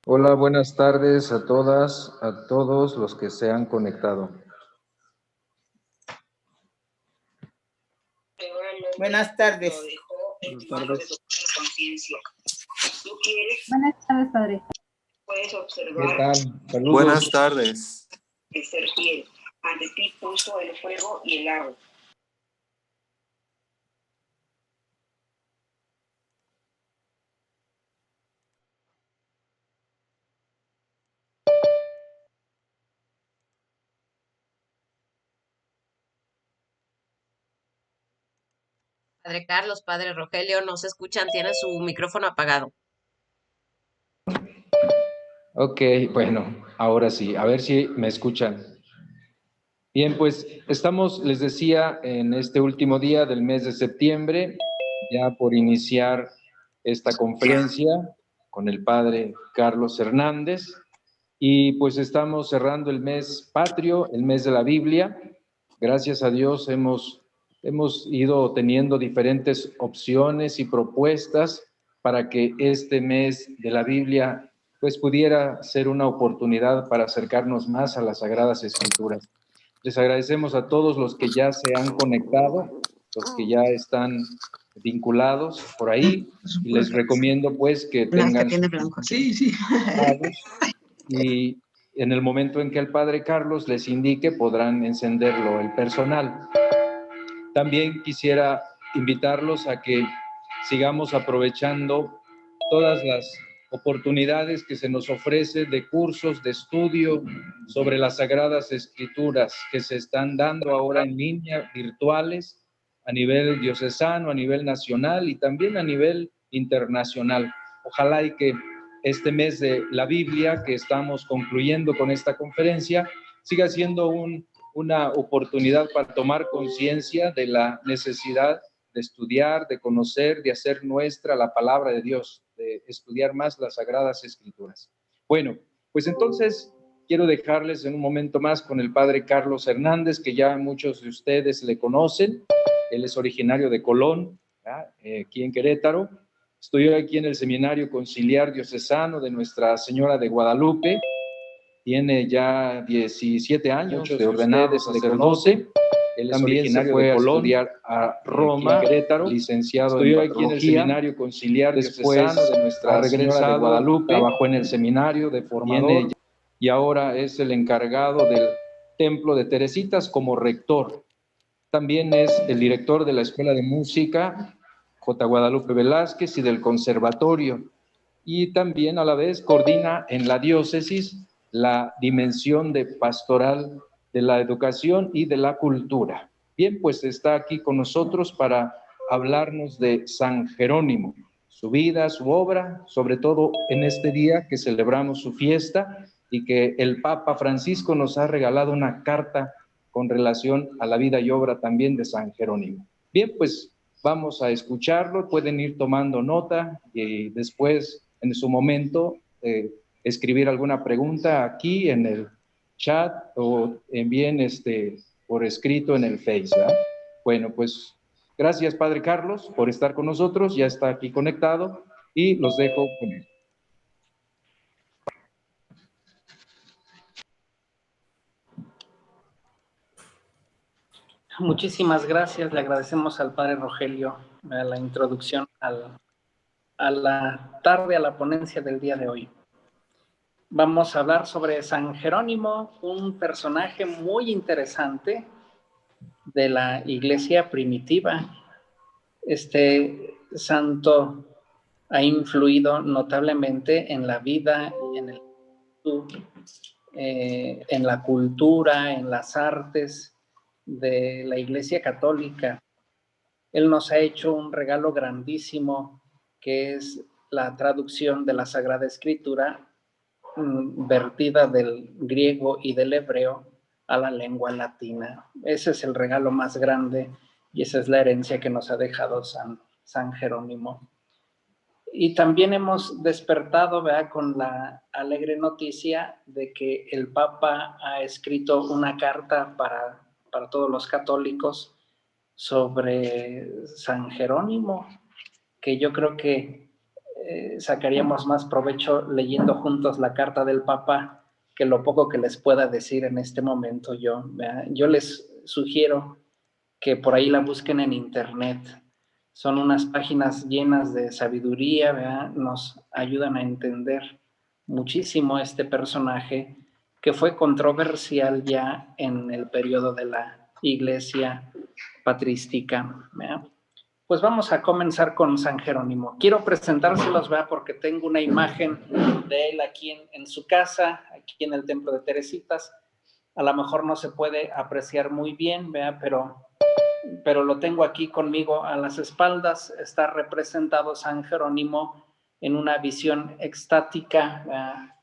Hola, buenas tardes a todas, a todos los que se han conectado. Buenas tardes. Buenas tardes. Buenas tardes, padre. Puedes ¿Qué observar tal? Saludos. Buenas tardes. el ser fiel. Ante ti puso el fuego y el agua. Padre Carlos, Padre Rogelio, no se escuchan, tiene su micrófono apagado. Ok, bueno, ahora sí, a ver si me escuchan. Bien, pues estamos, les decía, en este último día del mes de septiembre, ya por iniciar esta conferencia con el Padre Carlos Hernández, y pues estamos cerrando el mes patrio, el mes de la Biblia. Gracias a Dios hemos ido teniendo diferentes opciones y propuestas para que este mes de la Biblia pues pudiera ser una oportunidad para acercarnos más a las Sagradas Escrituras. Les agradecemos a todos los que ya se han conectado, los que ya están vinculados por ahí, y les recomiendo pues que tengan Sí. y en el momento en que el Padre Carlos les indique podrán encenderlo el personal. También quisiera invitarlos a que sigamos aprovechando todas las oportunidades que se nos ofrece de cursos de estudio sobre las Sagradas Escrituras que se están dando ahora en línea, virtuales, a nivel diocesano, a nivel nacional y también a nivel internacional. Ojalá y que este mes de la Biblia que estamos concluyendo con esta conferencia siga siendo una oportunidad para tomar conciencia de la necesidad de estudiar, de conocer, de hacer nuestra la palabra de Dios, de estudiar más las Sagradas Escrituras. Bueno, pues entonces quiero dejarles en un momento más con el Padre Carlos Hernández, que ya muchos de ustedes le conocen. Él es originario de Colón, aquí en Querétaro. Estudió aquí en el Seminario Conciliar Diocesano de Nuestra Señora de Guadalupe. Tiene ya 17 años de ordenado sacerdote. Él también se fue a estudiar a Roma, Querétaro, licenciado en aquí en el Seminario Conciliar Diocesano de Nuestra Señora de Guadalupe. Trabajó en el seminario de formador y ahora es el encargado del Templo de Teresitas como rector. También es el director de la Escuela de Música J. Guadalupe Velázquez y del Conservatorio. Y también a la vez coordina en la diócesis la dimensión de pastoral de la educación y de la cultura. Bien, pues está aquí con nosotros para hablarnos de San Jerónimo, su vida, su obra, sobre todo en este día que celebramos su fiesta y que el Papa Francisco nos ha regalado una carta con relación a la vida y obra también de San Jerónimo. Bien, pues vamos a escucharlo, pueden ir tomando nota y después, en su momento, escribir alguna pregunta aquí en el chat o envíen por escrito en el Face, ¿verdad? Bueno, pues gracias, Padre Carlos, por estar con nosotros, ya está aquí conectado y los dejo con él. Muchísimas gracias, le agradecemos al Padre Rogelio la introducción a la tarde, a la ponencia del día de hoy. Vamos a hablar sobre San Jerónimo, un personaje muy interesante de la iglesia primitiva. Este santo ha influido notablemente en la vida, en la cultura, en las artes de la Iglesia Católica. Él nos ha hecho un regalo grandísimo, que es la traducción de la Sagrada Escritura vertida del griego y del hebreo a la lengua latina. Ese es el regalo más grande y esa es la herencia que nos ha dejado San Jerónimo. Y también hemos despertado, ¿verdad?, con la alegre noticia de que el Papa ha escrito una carta para todos los católicos sobre San Jerónimo, que yo creo que sacaríamos más provecho leyendo juntos la carta del Papa que lo poco que les pueda decir en este momento yo. ¿Verdad? Yo les sugiero que por ahí la busquen en internet. Son unas páginas llenas de sabiduría, ¿verdad? Nos ayudan a entender muchísimo este personaje que fue controversial ya en el periodo de la Iglesia patrística, ¿verdad? Pues vamos a comenzar con San Jerónimo. Quiero presentárselos, ¿verdad? Porque tengo una imagen de él aquí en su casa, aquí en el Templo de Teresitas. A lo mejor no se puede apreciar muy bien, ¿verdad? Pero lo tengo aquí conmigo a las espaldas. Está representado San Jerónimo en una visión extática,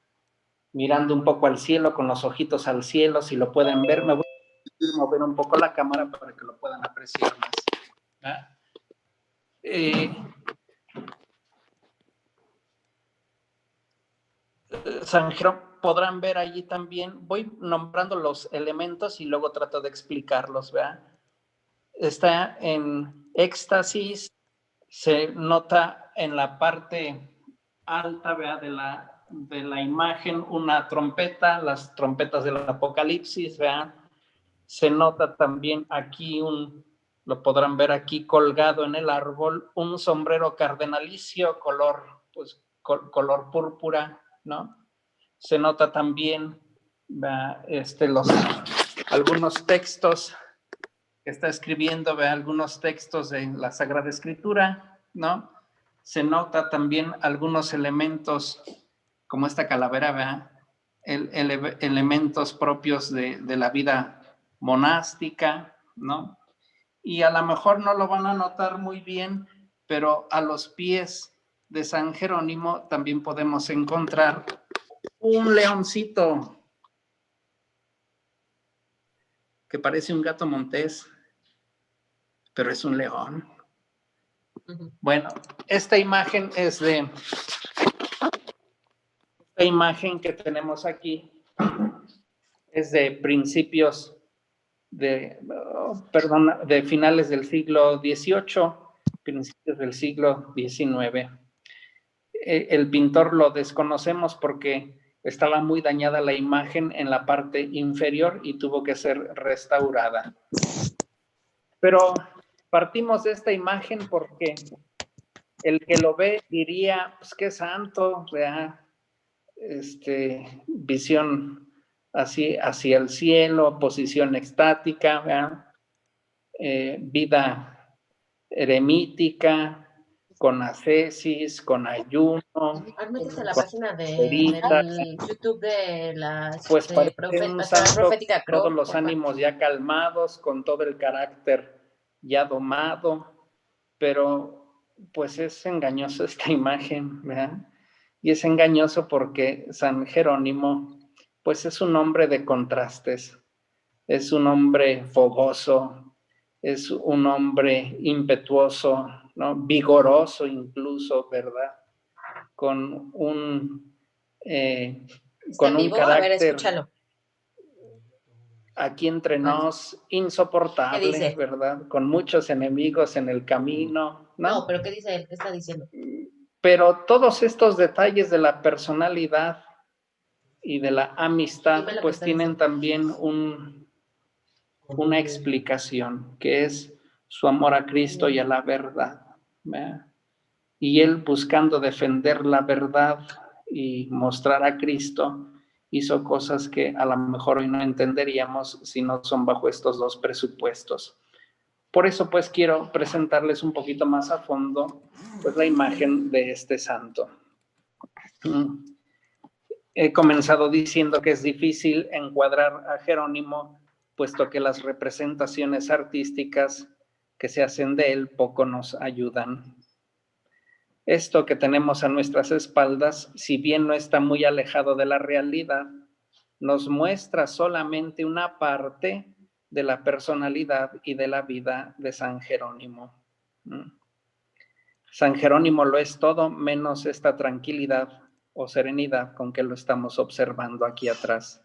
mirando un poco al cielo, con los ojitos al cielo, si lo pueden ver. Me voy a mover un poco la cámara para que lo puedan apreciar más, ¿verdad? San Jerónimo, podrán ver allí también, voy nombrando los elementos y luego trato de explicarlos, ¿verdad? Está en éxtasis, se nota en la parte alta, ¿verdad? de la imagen una trompeta, las trompetas del Apocalipsis, ¿verdad? Se nota también aquí lo podrán ver aquí colgado en el árbol, un sombrero cardenalicio color púrpura, ¿no? Se nota también algunos textos que está escribiendo, algunos textos de la Sagrada Escritura, ¿no? Se nota también algunos elementos como esta calavera, ¿verdad? Elementos propios de la vida monástica, ¿no? Y a lo mejor no lo van a notar muy bien, pero a los pies de San Jerónimo también podemos encontrar un leoncito que parece un gato montés, pero es un león. Bueno, esta imagen que tenemos aquí es de principios de finales del siglo XVIII, principios del siglo XIX. El pintor lo desconocemos porque estaba muy dañada la imagen en la parte inferior y tuvo que ser restaurada. Pero partimos de esta imagen porque el que lo ve diría, pues qué santo, ¿verdad? Visión así hacia el cielo, posición extática, ¿verdad? Vida eremítica, con ascesis, con ayuno. Métete a la página del YouTube de la pues parece un santo profética con todos los ánimos ya calmados, con todo el carácter ya domado, pero pues es engañoso esta imagen, ¿verdad? Y es engañoso porque San Jerónimo pues es un hombre de contrastes, es un hombre fogoso, es un hombre impetuoso, ¿no? Vigoroso incluso, ¿verdad? Con un carácter, a ver, escúchalo. Aquí entre nos, insoportable, ¿verdad? Con muchos enemigos en el camino, ¿no? No, pero ¿qué dice él? ¿Qué está diciendo? Pero todos estos detalles de la personalidad y de la amistad, pues tienen también una explicación, que es su amor a Cristo y a la verdad, ¿verdad? Y él, buscando defender la verdad y mostrar a Cristo, hizo cosas que a lo mejor hoy no entenderíamos si no son bajo estos dos presupuestos. Por eso, pues, quiero presentarles un poquito más a fondo, pues, la imagen de este santo. He comenzado diciendo que es difícil encuadrar a Jerónimo, puesto que las representaciones artísticas que se hacen de él poco nos ayudan. Esto que tenemos a nuestras espaldas, si bien no está muy alejado de la realidad, nos muestra solamente una parte de la personalidad y de la vida de San Jerónimo. San Jerónimo lo es todo menos esta tranquilidad o serenidad con que lo estamos observando aquí atrás.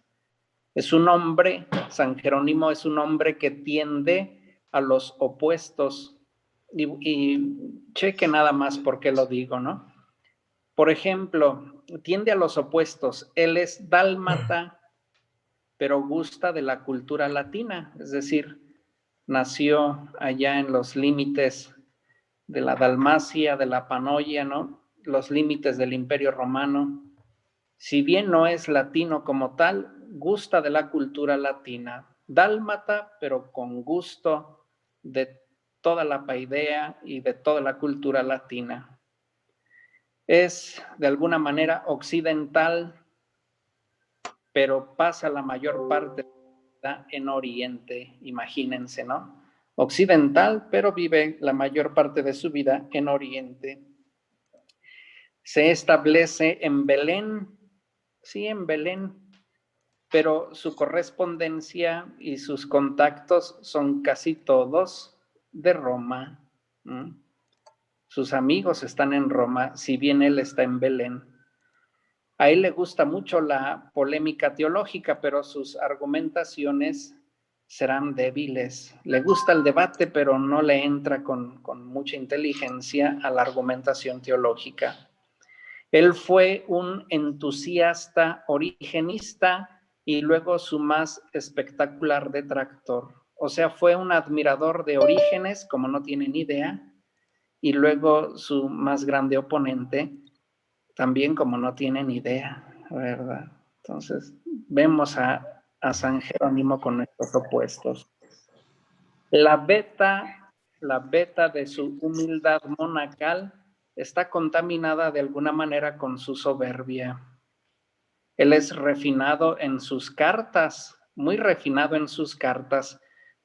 Es un hombre, San Jerónimo es un hombre que tiende a los opuestos. Y cheque nada más por qué lo digo, ¿no? Por ejemplo, tiende a los opuestos. Él es dálmata, pero gusta de la cultura latina, es decir, nació allá en los límites de la Dalmacia, de la Panonia, ¿no? Los límites del Imperio Romano. Si bien no es latino como tal, gusta de la cultura latina. Dálmata, pero con gusto de toda la paidea y de toda la cultura latina. Es de alguna manera occidental, pero pasa la mayor parte de la vida en Oriente, imagínense, ¿no? Occidental, pero vive la mayor parte de su vida en Oriente. Se establece en Belén, sí, en Belén, pero su correspondencia y sus contactos son casi todos de Roma. Sus amigos están en Roma, si bien él está en Belén. A él le gusta mucho la polémica teológica, pero sus argumentaciones serán débiles. Le gusta el debate, pero no le entra con mucha inteligencia a la argumentación teológica. Él fue un entusiasta origenista y luego su más espectacular detractor. O sea, fue un admirador de Orígenes, como no tienen idea, y luego su más grande oponente, también como no tienen idea, ¿verdad? Entonces, vemos a San Jerónimo con estos opuestos. La beta de su humildad monacal está contaminada de alguna manera con su soberbia. Él es refinado en sus cartas, muy refinado en sus cartas.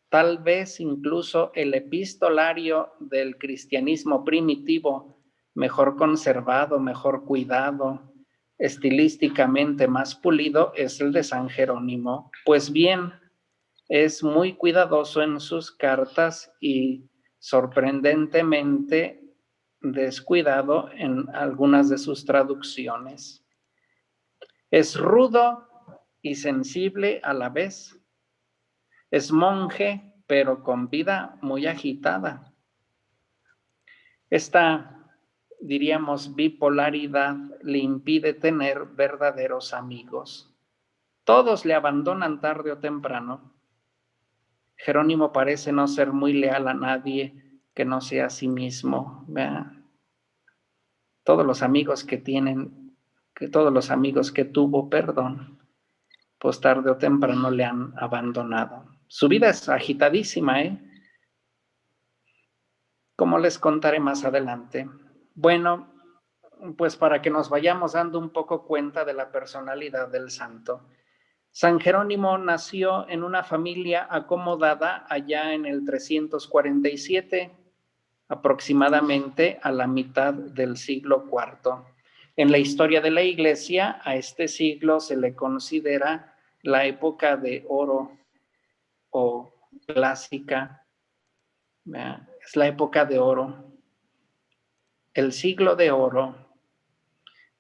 Tal vez incluso el epistolario del cristianismo primitivo, mejor conservado, mejor cuidado, estilísticamente más pulido, es el de San Jerónimo. Pues bien, es muy cuidadoso en sus cartas y sorprendentemente descuidado en algunas de sus traducciones. Es rudo y sensible a la vez. Es monje, pero con vida muy agitada. Esta, diríamos, bipolaridad le impide tener verdaderos amigos. Todos le abandonan tarde o temprano. Jerónimo parece no ser muy leal a nadie que no sea a sí mismo. Vean, todos los amigos que tuvo, pues tarde o temprano le han abandonado. Su vida es agitadísima, como les contaré más adelante. Bueno, pues para que nos vayamos dando un poco cuenta de la personalidad del santo. San Jerónimo nació en una familia acomodada allá en el 347, aproximadamente a la mitad del siglo IV. En la historia de la Iglesia, a este siglo se le considera la época de oro o clásica. Es la época de oro, el siglo de oro.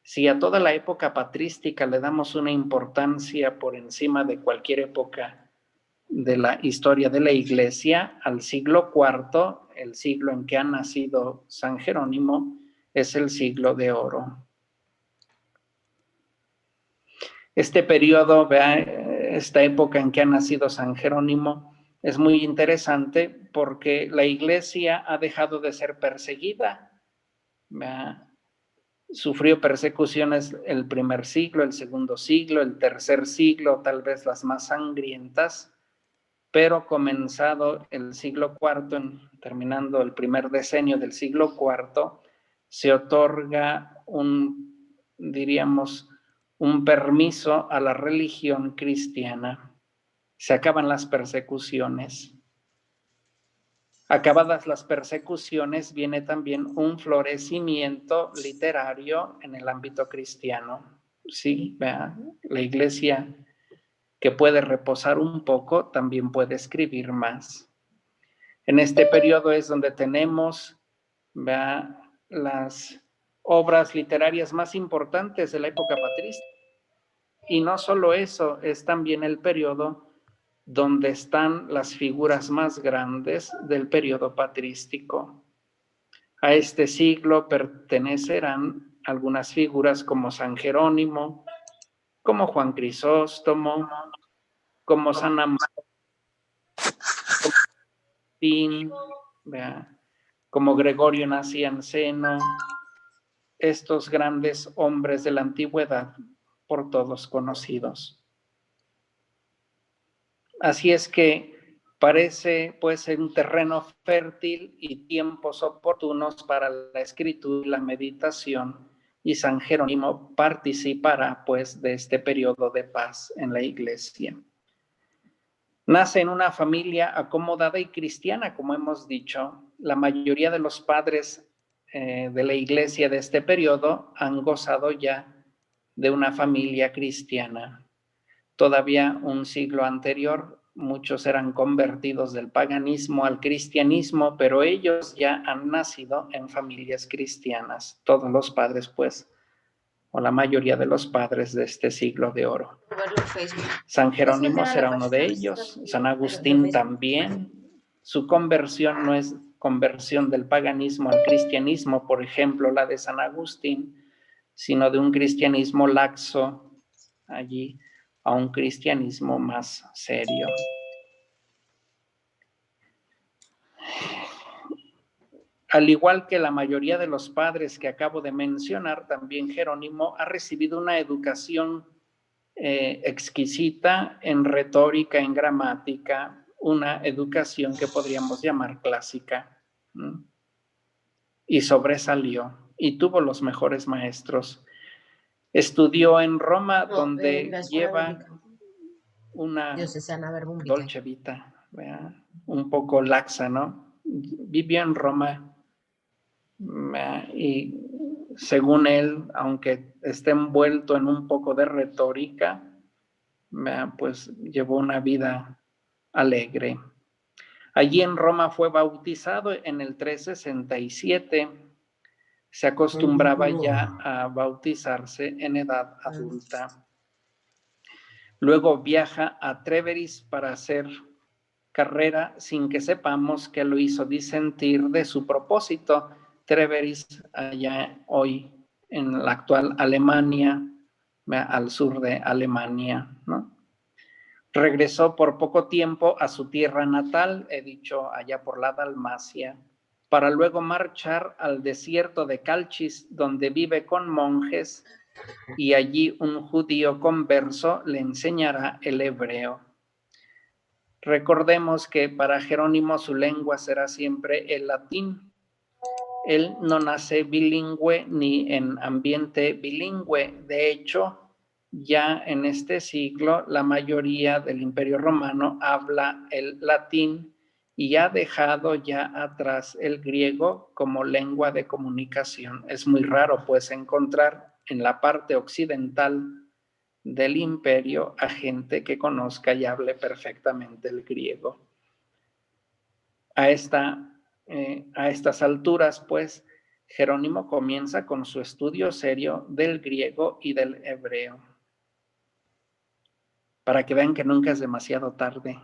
Si a toda la época patrística le damos una importancia por encima de cualquier época de la historia de la Iglesia, al siglo IV, el siglo en que ha nacido San Jerónimo, es el siglo de oro. Este periodo, esta época en que ha nacido San Jerónimo, es muy interesante porque la Iglesia ha dejado de ser perseguida. Sufrió persecuciones el primer siglo, el segundo siglo, el tercer siglo, tal vez las más sangrientas, pero comenzado el siglo IV, terminando el primer decenio del siglo IV, se otorga diríamos, un permiso a la religión cristiana. Se acaban las persecuciones. Acabadas las persecuciones, viene también un florecimiento literario en el ámbito cristiano. Sí, vean, la Iglesia, que puede reposar un poco, también puede escribir más. En este periodo es donde tenemos las obras literarias más importantes de la época patrística. Y no solo eso, es también el periodo donde están las figuras más grandes del periodo patrístico. A este siglo pertenecerán algunas figuras como San Jerónimo, como Juan Crisóstomo, como San Amaro, como Agustín, como Gregorio Nacianceno, estos grandes hombres de la antigüedad, por todos conocidos. Así es que parece pues un terreno fértil y tiempos oportunos para la escritura y la meditación, y San Jerónimo participará pues de este periodo de paz en la Iglesia. Nace en una familia acomodada y cristiana, como hemos dicho. La mayoría de los padres de la Iglesia de este periodo han gozado ya de una familia cristiana. Todavía un siglo anterior, muchos eran convertidos del paganismo al cristianismo, pero ellos ya han nacido en familias cristianas. Todos los padres, pues, o la mayoría de los padres de este siglo de oro. San Jerónimo será uno de ellos, San Agustín también. Su conversión no es conversión del paganismo al cristianismo, por ejemplo, la de San Agustín, sino de un cristianismo laxo allí a un cristianismo más serio. Al igual que la mayoría de los padres que acabo de mencionar, también Jerónimo ha recibido una educación exquisita en retórica, en gramática, una educación que podríamos llamar clásica. Y sobresalió y tuvo los mejores maestros. Estudió en Roma, donde lleva una dolce vita, un poco laxa, ¿no? Vivió en Roma y según él, aunque esté envuelto en un poco de retórica, pues llevó una vida alegre. Allí en Roma fue bautizado en el 367. Se acostumbraba ya a bautizarse en edad adulta. Luego viaja a Tréveris para hacer carrera sin que sepamos que lo hizo disentir de su propósito. Tréveris, allá hoy en la actual Alemania, al sur de Alemania, ¿no? Regresó por poco tiempo a su tierra natal, he dicho allá por la Dalmacia, para luego marchar al desierto de Calchis, donde vive con monjes, y allí un judío converso le enseñará el hebreo. Recordemos que para Jerónimo su lengua será siempre el latín. Él no nace bilingüe ni en ambiente bilingüe. De hecho, ya en este siglo la mayoría del Imperio Romano habla el latín y ha dejado ya atrás el griego como lengua de comunicación. Es muy raro pues encontrar en la parte occidental del imperio a gente que conozca y hable perfectamente el griego. A estas alturas, pues, Jerónimo comienza con su estudio serio del griego y del hebreo. Para que vean que nunca es demasiado tarde.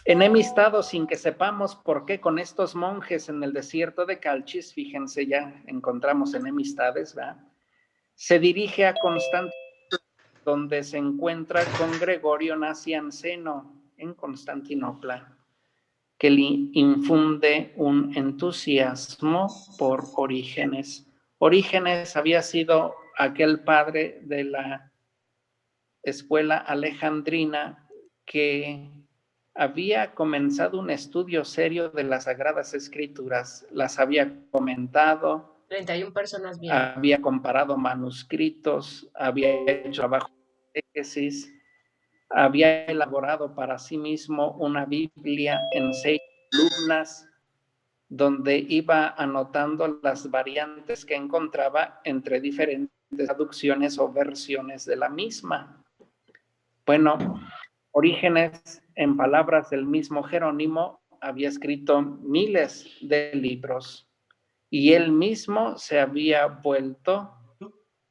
Enemistado sin que sepamos por qué con estos monjes en el desierto de Calchis, fíjense, ya encontramos enemistades, ¿verdad? Se dirige a Constantinopla, donde se encuentra con Gregorio Nacianceno en Constantinopla, que le infunde un entusiasmo por Orígenes. Orígenes había sido aquel padre de la escuela alejandrina que había comenzado un estudio serio de las Sagradas Escrituras, las había comentado, 31 personas bien. Había comparado manuscritos, había hecho trabajo de tesis, había elaborado para sí mismo una Biblia en 6 columnas, donde iba anotando las variantes que encontraba entre diferentes traducciones o versiones de la misma. Bueno, Orígenes, en palabras del mismo Jerónimo, había escrito miles de libros y él mismo se había vuelto,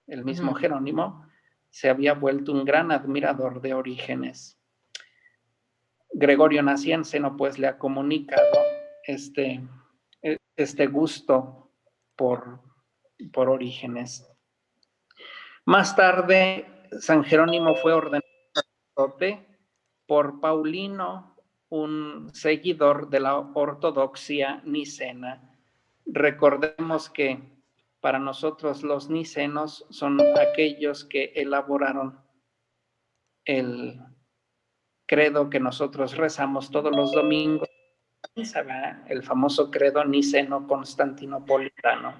el mismo Jerónimo, se había vuelto un gran admirador de Orígenes. Gregorio Nacianceno pues le ha comunicado este gusto por Orígenes. Más tarde, San Jerónimo fue ordenado sacerdote por Paulino, un seguidor de la ortodoxia nicena. Recordemos que para nosotros los nicenos son aquellos que elaboraron el credo que nosotros rezamos todos los domingos, el famoso credo niceno-constantinopolitano,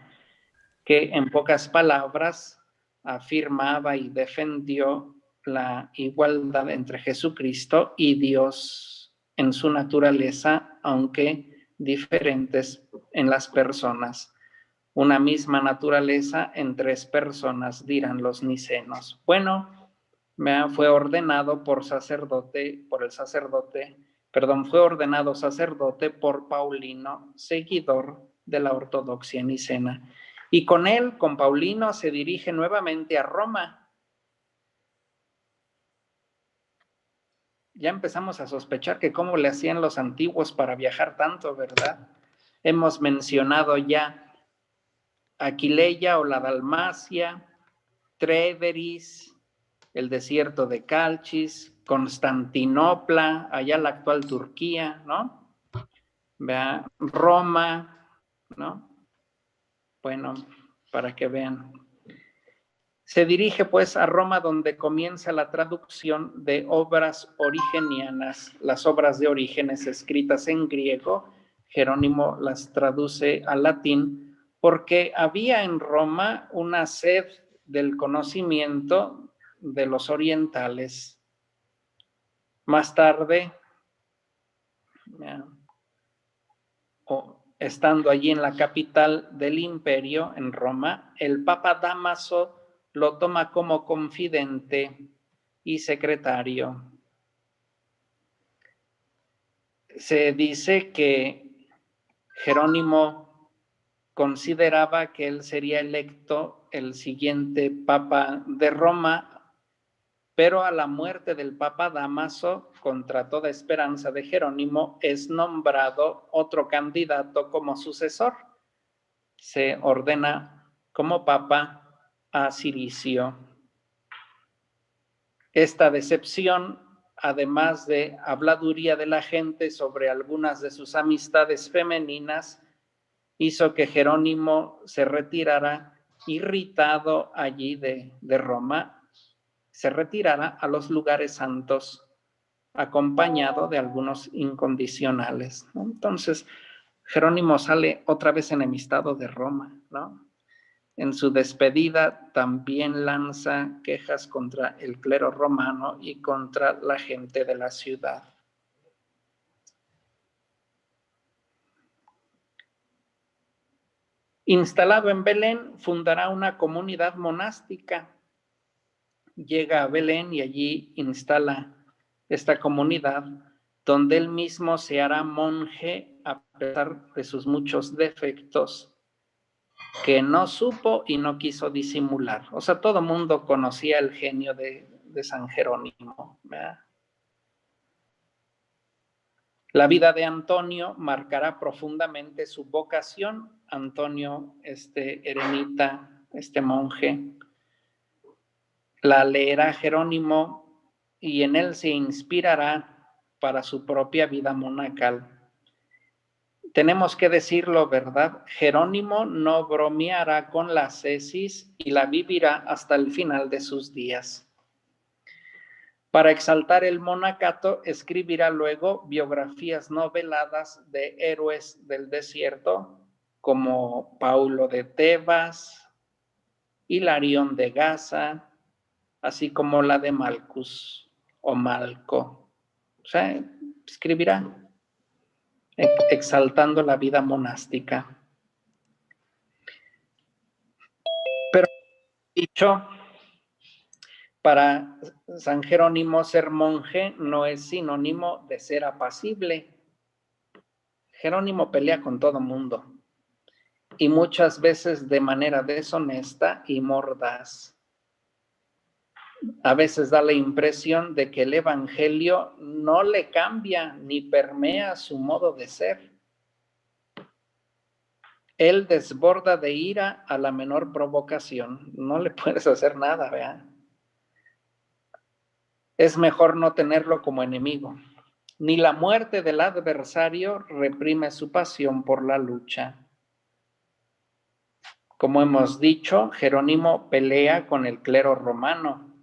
que en pocas palabras afirmaba y defendió la igualdad entre Jesucristo y Dios en su naturaleza, aunque diferentes en las personas. Una misma naturaleza en tres personas, dirán los nicenos. Bueno, fue ordenado fue ordenado sacerdote por Paulino, seguidor de la ortodoxia nicena. Y con él, con Paulino, se dirige nuevamente a Roma. Ya empezamos a sospechar que cómo le hacían los antiguos para viajar tanto, ¿verdad? Hemos mencionado ya Aquileia o la Dalmacia, Tréveris, el desierto de Calchis, Constantinopla, allá la actual Turquía, ¿no? Vea, Roma, ¿no? Bueno, para que vean. Se dirige pues a Roma, donde comienza la traducción de obras origenianas, las obras de Orígenes escritas en griego. Jerónimo las traduce al latín porque había en Roma una sed del conocimiento de los orientales. Más tarde, estando allí en la capital del imperio, en Roma, el Papa Dámaso lo toma como confidente y secretario. Se dice que Jerónimo consideraba que él sería electo el siguiente Papa de Roma, pero a la muerte del Papa Dámaso, contra toda esperanza de Jerónimo, es nombrado otro candidato como sucesor. Se ordena como Papa a Ciricio. Esta decepción, además de habladuría de la gente sobre algunas de sus amistades femeninas, hizo que Jerónimo se retirara irritado allí de Roma, se retirara a los lugares santos, acompañado de algunos incondicionales, ¿no? Entonces, Jerónimo sale otra vez enemistado de Roma, ¿no? En su despedida también lanza quejas contra el clero romano y contra la gente de la ciudad. Instalado en Belén, fundará una comunidad monástica. Llega a Belén y allí instala esta comunidad, donde él mismo se hará monje a pesar de sus muchos defectos, que no supo y no quiso disimular. O sea, todo mundo conocía el genio de San Jerónimo, ¿verdad? La vida de Antonio marcará profundamente su vocación. Antonio, eremita, monje, la leerá Jerónimo y en él se inspirará para su propia vida monacal. Tenemos que decirlo, ¿verdad? Jerónimo no bromeará con la ascesis y la vivirá hasta el final de sus días. Para exaltar el monacato, escribirá luego biografías noveladas de héroes del desierto, como Paulo de Tebas, Hilarión de Gaza, así como la de Malcus o Malco. O sea, escribirá exaltando la vida monástica. Pero dicho, para San Jerónimo ser monje no es sinónimo de ser apacible. Jerónimo pelea con todo mundo y muchas veces de manera deshonesta y mordaz. a veces da la impresión de que el Evangelio no le cambia ni permea su modo de ser. Él desborda de ira a la menor provocación. No le puedes hacer nada, ¿verdad? Es mejor no tenerlo como enemigo. Ni la muerte del adversario reprime su pasión por la lucha. Como hemos dicho, Jerónimo pelea con el clero romano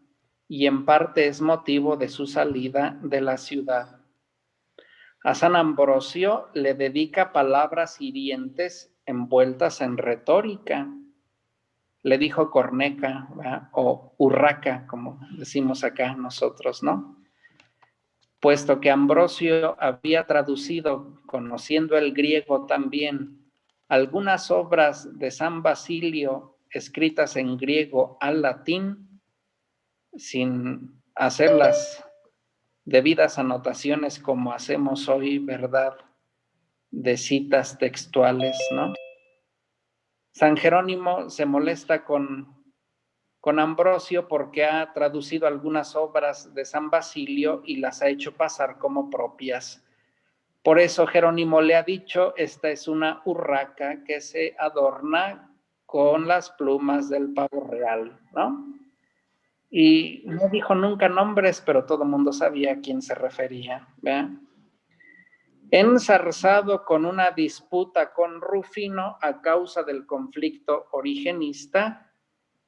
y en parte es motivo de su salida de la ciudad. A San Ambrosio le dedica palabras hirientes envueltas en retórica. Le dijo corneca, ¿verdad? O urraca, como decimos acá nosotros, ¿no? Puesto que Ambrosio había traducido, conociendo el griego también, algunas obras de San Basilio escritas en griego al latín, sin hacer las debidas anotaciones como hacemos hoy, ¿verdad? De citas textuales, ¿no? San Jerónimo se molesta con Ambrosio porque ha traducido algunas obras de San Basilio y las ha hecho pasar como propias. Por eso Jerónimo le ha dicho, esta es una urraca que se adorna con las plumas del pavo real, ¿no? Y no dijo nunca nombres, pero todo el mundo sabía a quién se refería, ¿verdad? Enzarzado con una disputa con Rufino a causa del conflicto origenista,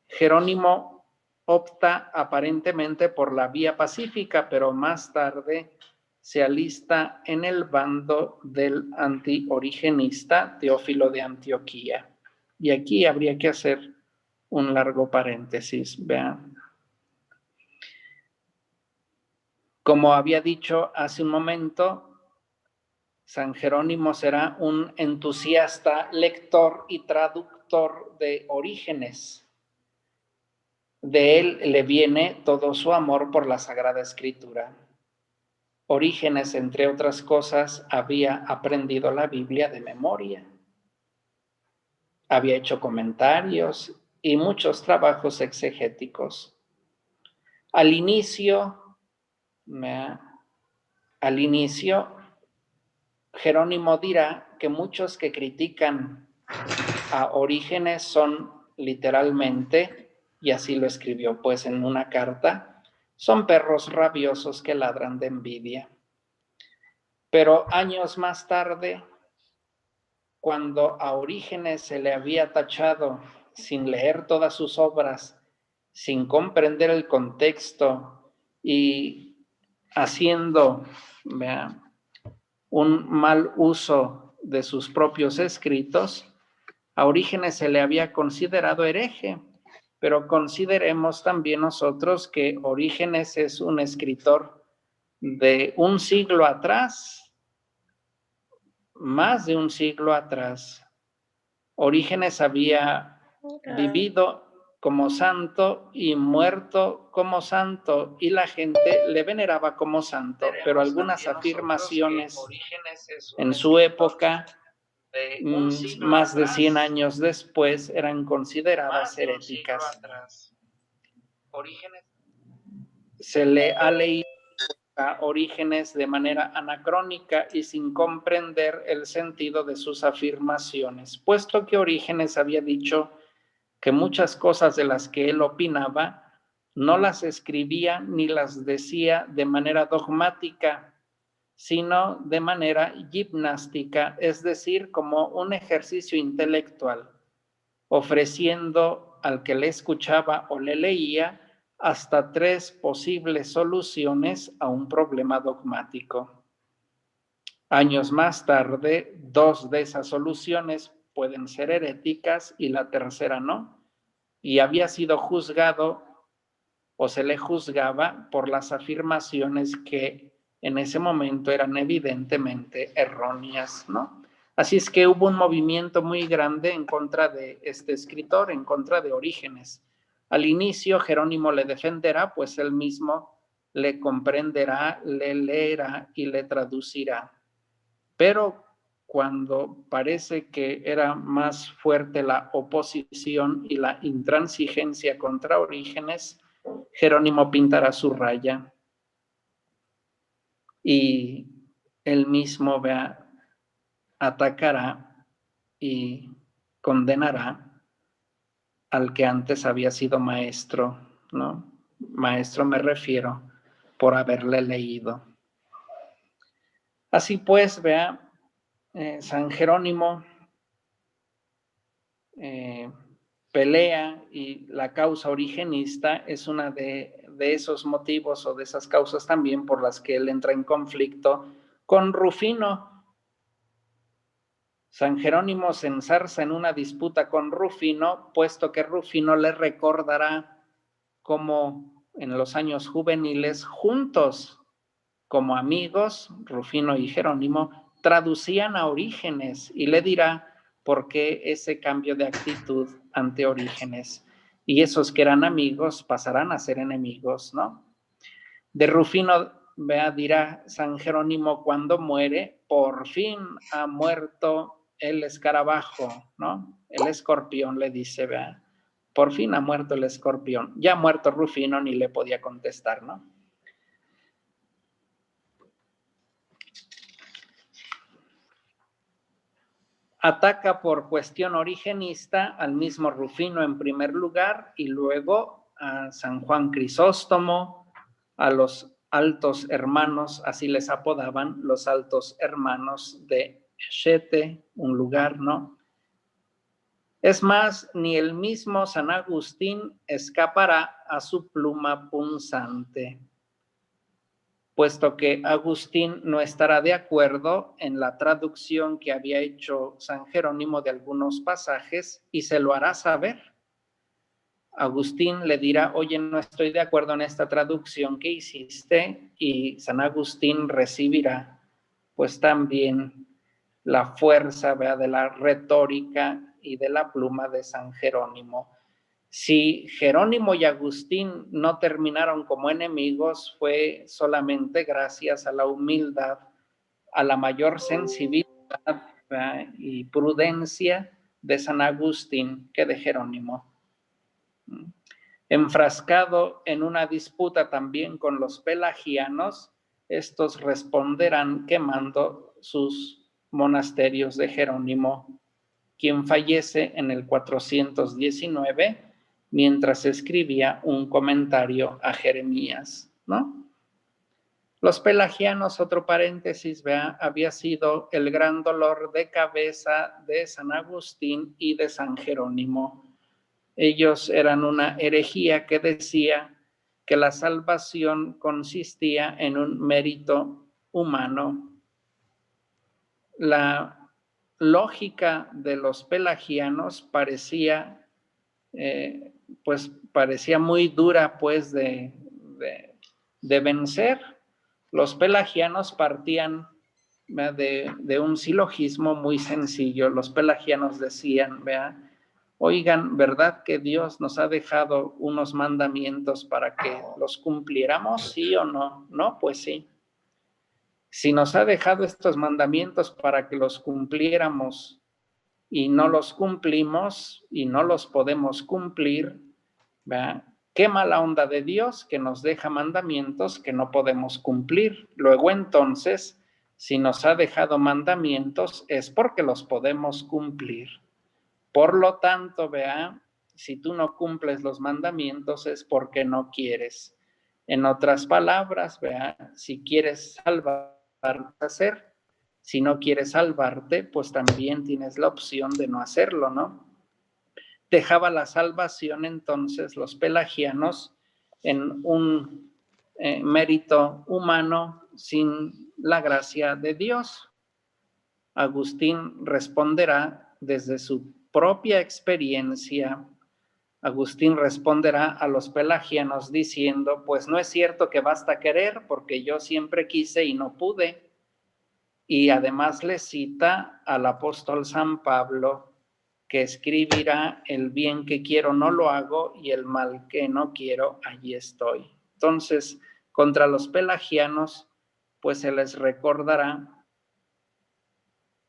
Jerónimo opta aparentemente por la vía pacífica, pero más tarde se alista en el bando del antiorigenista Teófilo de Antioquía. Y aquí habría que hacer un largo paréntesis, vean. Como había dicho hace un momento, San Jerónimo será un entusiasta lector y traductor de Orígenes. De él le viene todo su amor por la Sagrada Escritura. Orígenes, entre otras cosas, había aprendido la Biblia de memoria. Había hecho comentarios y muchos trabajos exegéticos. Al inicio, Jerónimo dirá que muchos que critican a Orígenes son literalmente, y así lo escribió pues en una carta, son perros rabiosos que ladran de envidia. Pero años más tarde, cuando a Orígenes se le había tachado sin leer todas sus obras, sin comprender el contexto y haciendo un mal uso de sus propios escritos, a Orígenes se le había considerado hereje, pero consideremos también nosotros que Orígenes es un escritor de un siglo atrás, más de un siglo atrás. Orígenes había vivido como santo y muerto como santo, y la gente le veneraba como santo, pero algunas afirmaciones en su época, más de 100 años después, eran consideradas heréticas. Se le ha leído a Orígenes de manera anacrónica y sin comprender el sentido de sus afirmaciones, puesto que Orígenes había dicho que muchas cosas de las que él opinaba no las escribía ni las decía de manera dogmática, sino de manera gimnástica, es decir, como un ejercicio intelectual, ofreciendo al que le escuchaba o le leía hasta 3 posibles soluciones a un problema dogmático. Años más tarde, 2 de esas soluciones pueden ser heréticas y la tercera no, y había sido juzgado o se le juzgaba por las afirmaciones que en ese momento eran evidentemente erróneas, ¿no? Así es que hubo un movimiento muy grande en contra de este escritor, en contra de Orígenes. Al inicio Jerónimo le defenderá, pues él mismo le comprenderá, le leerá y le traducirá. Pero cuando parece que era más fuerte la oposición y la intransigencia contra Orígenes, Jerónimo pintará su raya y él mismo atacará y condenará al que antes había sido maestro, ¿no? Maestro me refiero por haberle leído. Así pues, San Jerónimo pelea, y la causa origenista es una de esos motivos o de esas causas también por las que él entra en conflicto con Rufino. San Jerónimo se enzarza en una disputa con Rufino, puesto que Rufino le recordará cómo en los años juveniles, juntos como amigos, Rufino y Jerónimo, traducían a Orígenes, y le dirá por qué ese cambio de actitud ante Orígenes. Y esos que eran amigos pasarán a ser enemigos, ¿no? De Rufino, dirá San Jerónimo cuando muere, por fin ha muerto el escarabajo, ¿no? El escorpión, le dice, por fin ha muerto el escorpión. Ya muerto Rufino, ni le podía contestar, ¿no? Ataca por cuestión origenista al mismo Rufino en primer lugar, y luego a San Juan Crisóstomo, a los altos hermanos, así les apodaban, los altos hermanos de Exete, un lugar, ¿no? Es más, ni el mismo San Agustín escapará a su pluma punzante, puesto que Agustín no estará de acuerdo en la traducción que había hecho San Jerónimo de algunos pasajes, y se lo hará saber. Agustín le dirá, oye, no estoy de acuerdo en esta traducción que hiciste, y San Agustín recibirá pues también la fuerza de la retórica y de la pluma de San Jerónimo. Si Jerónimo y Agustín no terminaron como enemigos, fue solamente gracias a la humildad, a la mayor sensibilidad y prudencia de San Agustín que de Jerónimo. Enfrascado en una disputa también con los pelagianos, estos responderán quemando sus monasterios de Jerónimo, quien fallece en el 419 mientras escribía un comentario a Jeremías, ¿no? Los pelagianos, otro paréntesis, había sido el gran dolor de cabeza de San Agustín y de San Jerónimo. Ellos eran una herejía que decía que la salvación consistía en un mérito humano. La lógica de los pelagianos parecía muy dura pues de vencer. Los pelagianos partían de un silogismo muy sencillo. Los pelagianos decían, oigan, ¿verdad que Dios nos ha dejado unos mandamientos para que los cumpliéramos? ¿Sí o no? No, pues sí. Si nos ha dejado estos mandamientos para que los cumpliéramos y no los cumplimos y no los podemos cumplir, qué mala onda de Dios que nos deja mandamientos que no podemos cumplir. Luego entonces, si nos ha dejado mandamientos es porque los podemos cumplir. Por lo tanto, si tú no cumples los mandamientos es porque no quieres. En otras palabras, si quieres salvarte, hacer. Si no quieres salvarte, pues también tienes la opción de no hacerlo, ¿no? Dejaba la salvación entonces los pelagianos en un mérito humano sin la gracia de Dios. Agustín responderá desde su propia experiencia. Agustín responderá a los pelagianos diciendo, pues no es cierto que basta querer, porque yo siempre quise y no pude. Y además le cita al apóstol San Pablo, que escribirá, el bien que quiero no lo hago y el mal que no quiero, allí estoy. Entonces, contra los pelagianos, pues se les recordará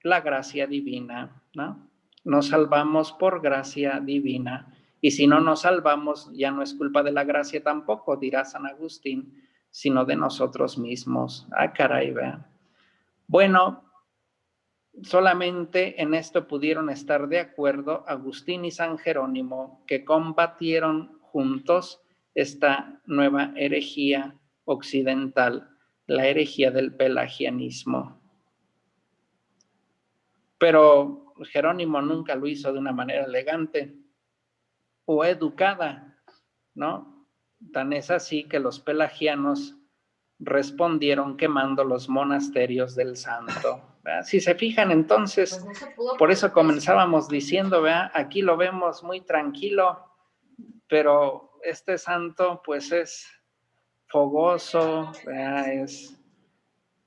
la gracia divina, ¿no? Nos salvamos por gracia divina. Y si no nos salvamos, ya no es culpa de la gracia tampoco, dirá San Agustín, sino de nosotros mismos. Ah, caray, vea. Bueno, solamente en esto pudieron estar de acuerdo Agustín y San Jerónimo, que combatieron juntos esta nueva herejía occidental, la herejía del pelagianismo. Pero Jerónimo nunca lo hizo de una manera elegante o educada, ¿no? Tan es así que los pelagianos respondieron quemando los monasterios del santo. ¿Verdad? Si se fijan, entonces, por eso comenzábamos diciendo, ¿verdad? Aquí lo vemos muy tranquilo, pero este santo pues es fogoso, ¿verdad?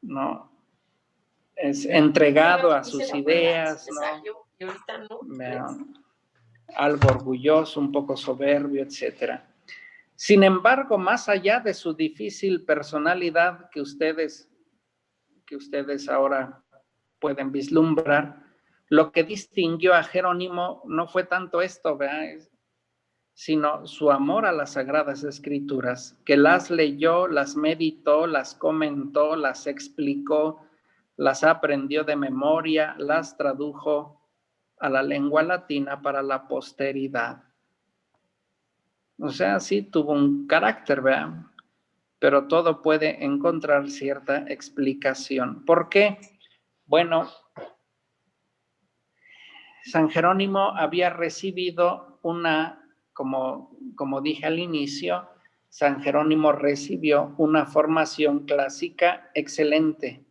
¿no? Es entregado a sus ideas, ¿no? ¿verdad? Algo orgulloso, un poco soberbio, etcétera. Sin embargo, más allá de su difícil personalidad que ustedes ahora pueden vislumbrar, lo que distinguió a Jerónimo no fue tanto esto, ¿verdad? Sino su amor a las Sagradas Escrituras, que las leyó, las meditó, las comentó, las explicó, las aprendió de memoria, las tradujo a la lengua latina para la posteridad. O sea, sí tuvo un carácter, ¿verdad? Pero todo puede encontrar cierta explicación. ¿Por qué? Bueno, San Jerónimo había recibido como dije al inicio, San Jerónimo recibió una formación clásica excelente.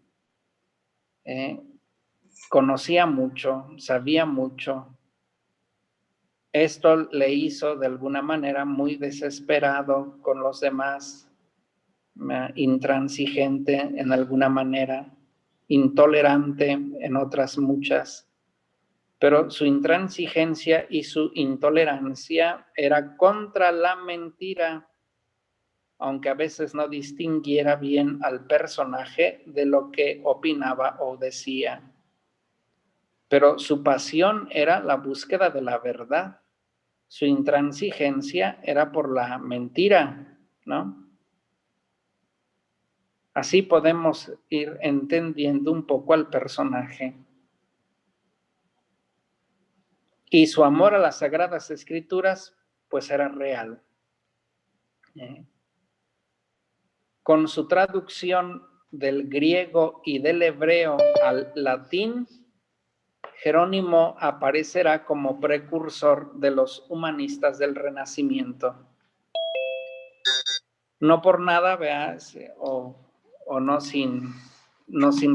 Conocía mucho, sabía mucho. Esto le hizo de alguna manera muy desesperado con los demás, intransigente en alguna manera, intolerante en otras muchas. Pero su intransigencia y su intolerancia era contra la mentira, aunque a veces no distinguiera bien al personaje de lo que opinaba o decía. Pero su pasión era la búsqueda de la verdad. Su intransigencia era por la mentira, ¿no? Así podemos ir entendiendo un poco al personaje. Y su amor a las Sagradas Escrituras, pues era real. Con su traducción del griego y del hebreo al latín, Jerónimo aparecerá como precursor de los humanistas del Renacimiento. No por nada, veas, o no sin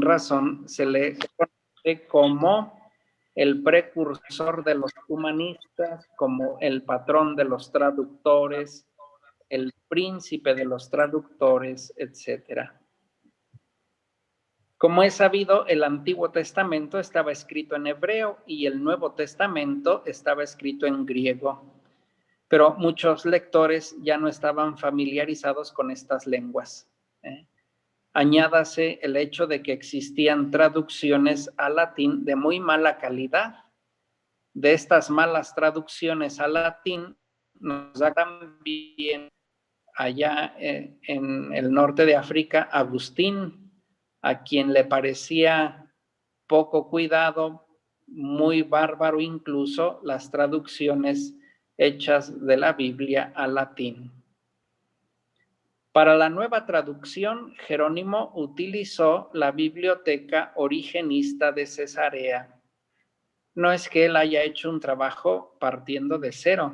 razón, se le conoce como el precursor de los humanistas, como el patrón de los traductores, el príncipe de los traductores, etcétera. Como es sabido, el Antiguo Testamento estaba escrito en hebreo y el Nuevo Testamento estaba escrito en griego, pero muchos lectores ya no estaban familiarizados con estas lenguas. Añádase el hecho de que existían traducciones al latín de muy mala calidad. De estas malas traducciones al latín nos da también allá en el norte de África Agustín, a quien le parecía poco cuidado, muy bárbaro incluso, las traducciones hechas de la Biblia al latín. Para la nueva traducción, Jerónimo utilizó la biblioteca origenista de Cesarea. No es que él haya hecho un trabajo partiendo de cero.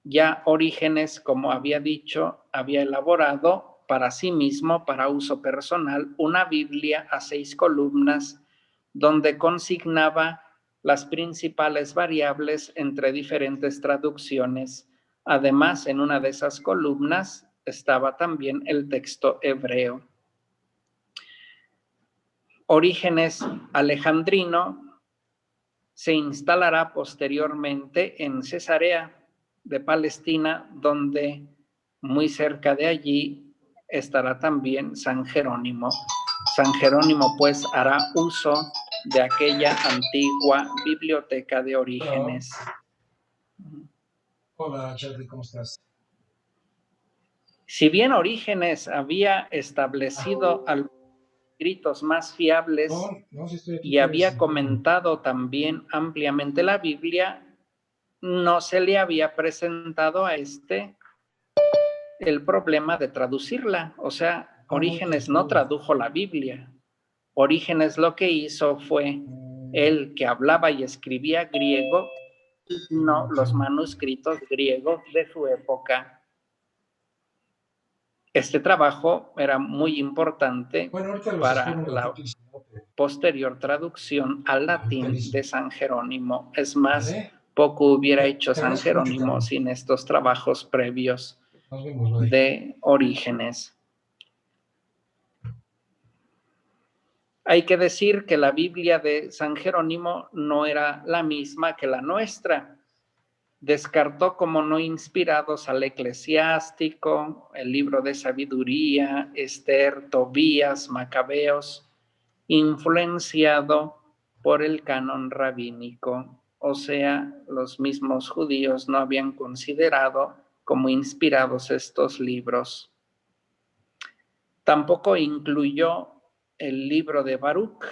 Ya Orígenes, como había dicho, había elaborado para sí mismo, para uso personal, una Biblia a 6 columnas, donde consignaba las principales variables entre diferentes traducciones. Además, en una de esas columnas estaba también el texto hebreo. Orígenes alejandrino se instalará posteriormente en Cesarea de Palestina, donde muy cerca de allí estará también San Jerónimo. San Jerónimo pues hará uso de aquella antigua biblioteca de Orígenes. Hola, Charlie, ¿cómo estás? Si bien Orígenes había establecido algunos escritos más fiables No, sí estoy aquí, y pues. había comentado también ampliamente la Biblia, no se le había presentado a el problema de traducirla. O sea, Orígenes no tradujo la Biblia. Orígenes lo que hizo fue él, que hablaba y escribía griego, no los manuscritos griegos de su época. Este trabajo era muy importante para la posterior traducción al latín de San Jerónimo. Es más, poco hubiera hecho San Jerónimo sin estos trabajos previos de Orígenes. Hay que decir que la Biblia de San Jerónimo no era la misma que la nuestra. Descartó como no inspirados al Eclesiástico, el libro de Sabiduría, Esther, Tobías, Macabeos, influenciado por el canon rabínico. O sea, los mismos judíos no habían considerado como inspirados estos libros. Tampoco incluyó el libro de Baruch.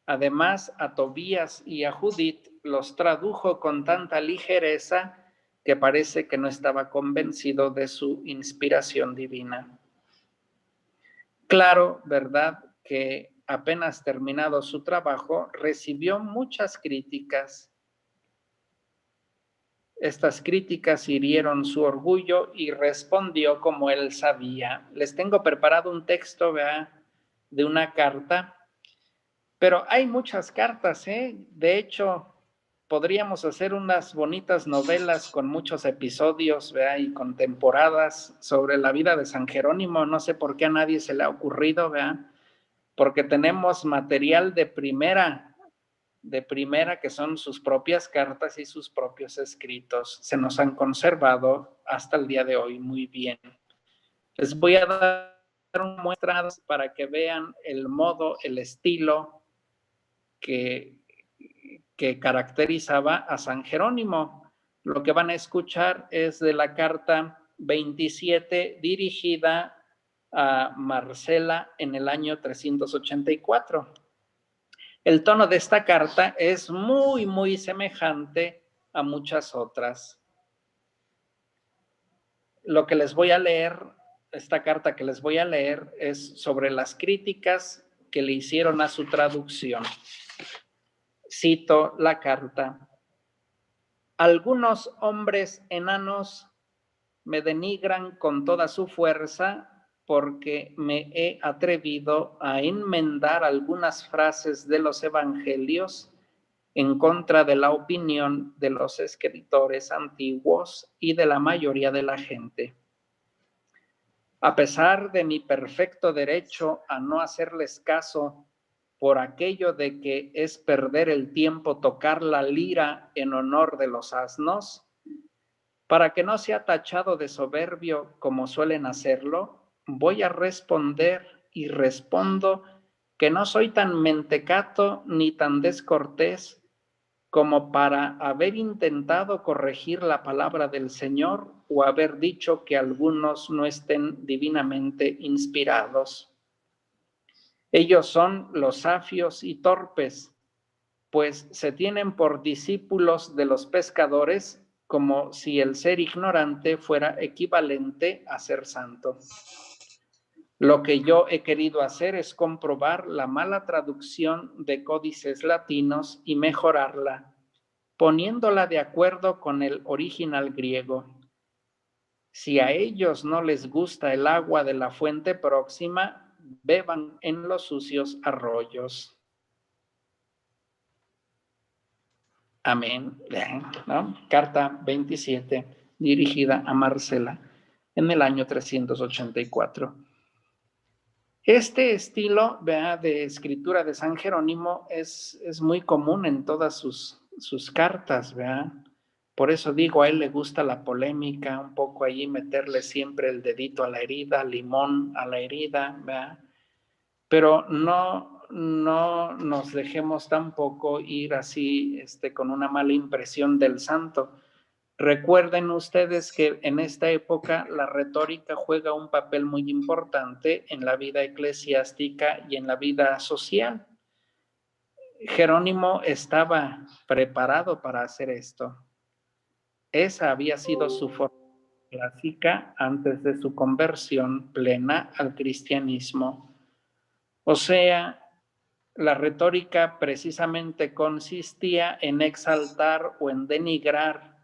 Además, a Tobías y a Judith los tradujo con tanta ligereza que parece que no estaba convencido de su inspiración divina. Claro, ¿verdad?, que apenas terminado su trabajo, recibió muchas críticas. Estas críticas hirieron su orgullo y respondió como él sabía. Les tengo preparado un texto, ¿verdad?, de una carta. Pero hay muchas cartas, ¿eh? De hecho, podríamos hacer unas bonitas novelas con muchos episodios, ¿verdad?, y con temporadas sobre la vida de San Jerónimo. No sé por qué a nadie se le ha ocurrido, ¿verdad? Porque tenemos material de primera, que son sus propias cartas y sus propios escritos. Se nos han conservado hasta el día de hoy muy bien. Les voy a dar muestras para que vean el modo, el estilo que caracterizaba a San Jerónimo. Lo que van a escuchar es de la carta 27 dirigida a Marcela en el año 384. El tono de esta carta es muy, muy semejante a muchas otras. Lo que les voy a leer, esta carta que les voy a leer, es sobre las críticas que le hicieron a su traducción. Cito la carta. Algunos hombres enanos me denigran con toda su fuerza porque me he atrevido a enmendar algunas frases de los evangelios en contra de la opinión de los escritores antiguos y de la mayoría de la gente. A pesar de mi perfecto derecho a no hacerles caso por aquello de que es perder el tiempo tocar la lira en honor de los asnos, para que no sea tachado de soberbio como suelen hacerlo, voy a responder y respondo que no soy tan mentecato ni tan descortés como para haber intentado corregir la palabra del Señor o haber dicho que algunos no estén divinamente inspirados. Ellos son los safios y torpes, pues se tienen por discípulos de los pescadores, como si el ser ignorante fuera equivalente a ser santo. Lo que yo he querido hacer es comprobar la mala traducción de códices latinos y mejorarla, poniéndola de acuerdo con el original griego. Si a ellos no les gusta el agua de la fuente próxima, beban en los sucios arroyos. Amén. ¿No? Carta 27, dirigida a Marcela en el año 384. Este estilo, ¿verdad?, de escritura de San Jerónimo es muy común en todas sus cartas, ¿verdad? Por eso digo, a él le gusta la polémica, un poco allí meterle siempre el dedito a la herida, limón a la herida, ¿verdad? Pero no nos dejemos tampoco ir así con una mala impresión del santo, Recuerden ustedes que en esta época la retórica juega un papel muy importante en la vida eclesiástica y en la vida social. Jerónimo estaba preparado para hacer esto. Esa había sido su forma clásica antes de su conversión plena al cristianismo. O sea, la retórica precisamente consistía en exaltar o en denigrar,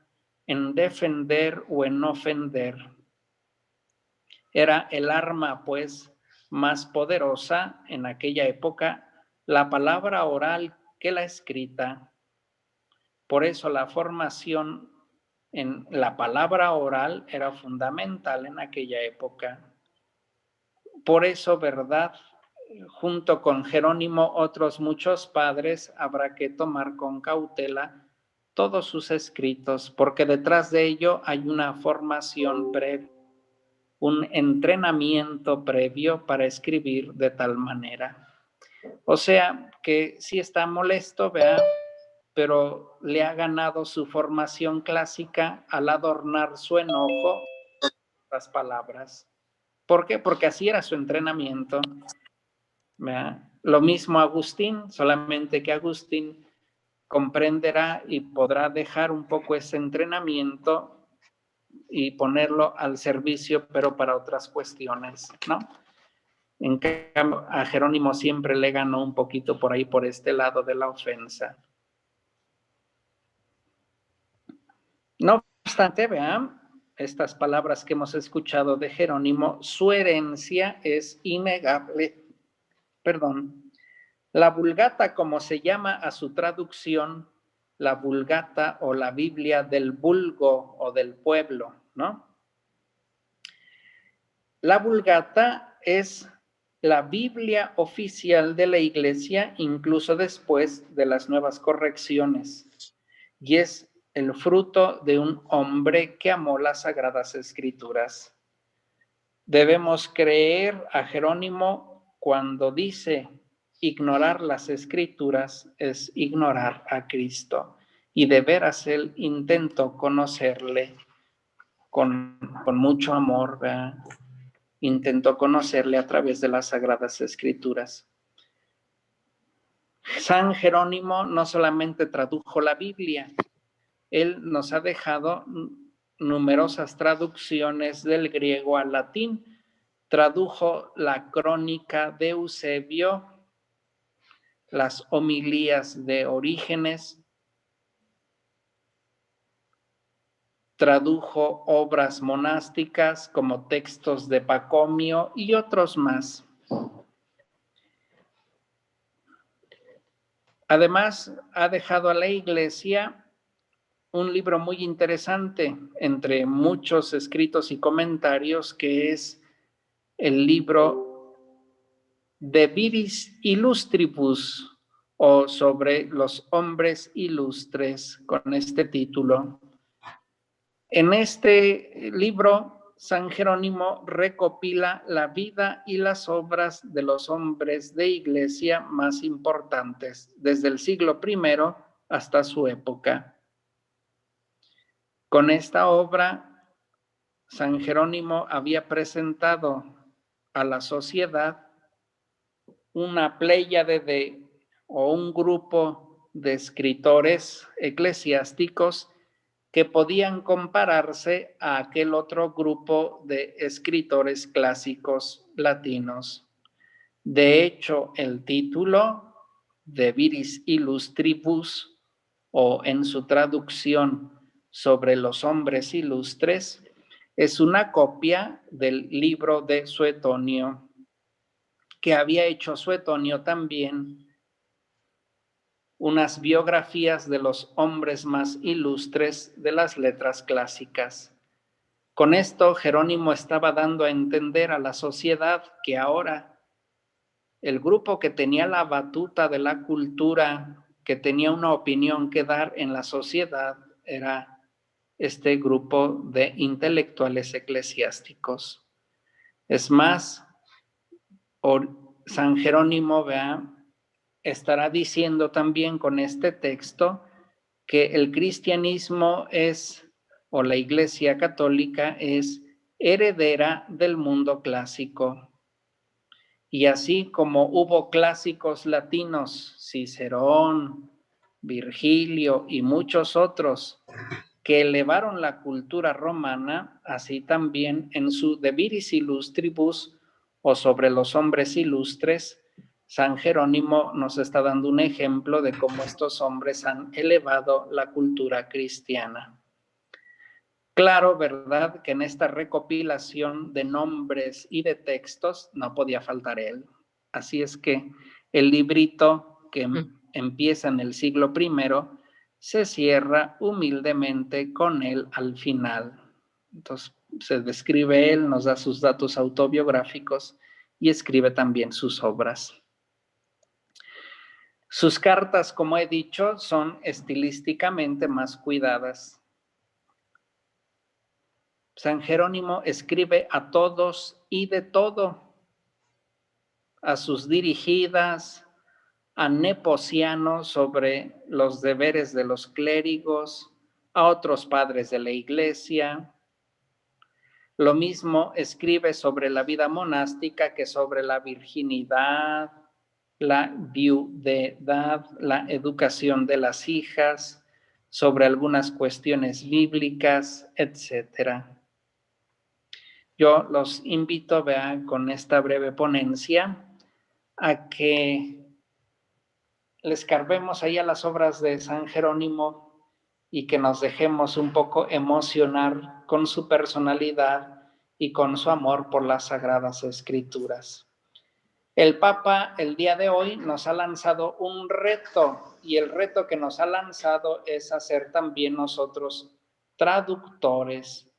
en defender o en ofender. Era el arma, pues, más poderosa en aquella época, la palabra oral que la escrita. Por eso la formación en la palabra oral era fundamental en aquella época. Por eso, ¿verdad? Junto con Jerónimo, otros muchos padres habrá que tomar con cautela todos sus escritos, porque detrás de ello hay una formación previa, un entrenamiento previo para escribir de tal manera. O sea, que sí está molesto, vea, pero le ha ganado su formación clásica al adornar su enojo con las palabras. ¿Por qué? Porque así era su entrenamiento. ¿Verdad? Lo mismo Agustín, solamente que Agustín comprenderá y podrá dejar un poco ese entrenamiento y ponerlo al servicio, pero para otras cuestiones, ¿no? En cambio, a Jerónimo siempre le ganó un poquito por ahí, por este lado de la ofensa. No obstante, vean, estas palabras que hemos escuchado de Jerónimo, su herencia es innegable. La Vulgata, como se llama a su traducción, la Vulgata o la Biblia del vulgo o del pueblo, ¿no? La Vulgata es la Biblia oficial de la Iglesia, incluso después de las nuevas correcciones, y es el fruto de un hombre que amó las Sagradas Escrituras. Debemos creer a Jerónimo cuando dice: ignorar las Escrituras es ignorar a Cristo, y de veras él intentó conocerle con mucho amor, ¿verdad? Intentó conocerle a través de las Sagradas Escrituras. San Jerónimo no solamente tradujo la Biblia, él nos ha dejado numerosas traducciones del griego al latín. Tradujo la Crónica de Eusebio, las homilías de Orígenes, tradujo obras monásticas como textos de Pacomio y otros más. Además, ha dejado a la Iglesia un libro muy interesante, entre muchos escritos y comentarios, que es el libro De Viris Illustribus, o sobre los hombres ilustres, con este título. En este libro, San Jerónimo recopila la vida y las obras de los hombres de iglesia más importantes, desde el siglo I hasta su época. Con esta obra, San Jerónimo había presentado a la sociedad una pléyade o un grupo de escritores eclesiásticos que podían compararse a aquel otro grupo de escritores clásicos latinos. De hecho, el título de Viris Illustribus, o en su traducción sobre los hombres ilustres, es una copia del libro de Suetonio, que había hecho Suetonio también unas biografías de los hombres más ilustres de las letras clásicas. Con esto, Jerónimo estaba dando a entender a la sociedad que ahora el grupo que tenía la batuta de la cultura, que tenía una opinión que dar en la sociedad, era este grupo de intelectuales eclesiásticos. Es más, San Jerónimo, vea, estará diciendo también con este texto que el cristianismo es o la Iglesia Católica es heredera del mundo clásico. Y así como hubo clásicos latinos, Cicerón, Virgilio y muchos otros, que elevaron la cultura romana, así también en su De Viris Illustribus o sobre los hombres ilustres, San Jerónimo nos está dando un ejemplo de cómo estos hombres han elevado la cultura cristiana. Claro, ¿verdad? Que en esta recopilación de nombres y de textos no podía faltar él. Así es que el librito que empieza en el siglo I se cierra humildemente con él al final. Entonces se describe él, nos da sus datos autobiográficos y escribe también sus obras. Sus cartas, como he dicho, son estilísticamente más cuidadas. San Jerónimo escribe a todos y de todo, a sus dirigidas, a Nepociano sobre los deberes de los clérigos, a otros padres de la iglesia. Lo mismo escribe sobre la vida monástica que sobre la virginidad, la viudedad, la educación de las hijas, sobre algunas cuestiones bíblicas, etc. Yo los invito, vean, con esta breve ponencia, a que les carvemos ahí a las obras de San Jerónimo y que nos dejemos un poco emocionar con su personalidad y con su amor por las Sagradas Escrituras. El Papa el día de hoy nos ha lanzado un reto, y el reto que nos ha lanzado es hacer también nosotros traductores.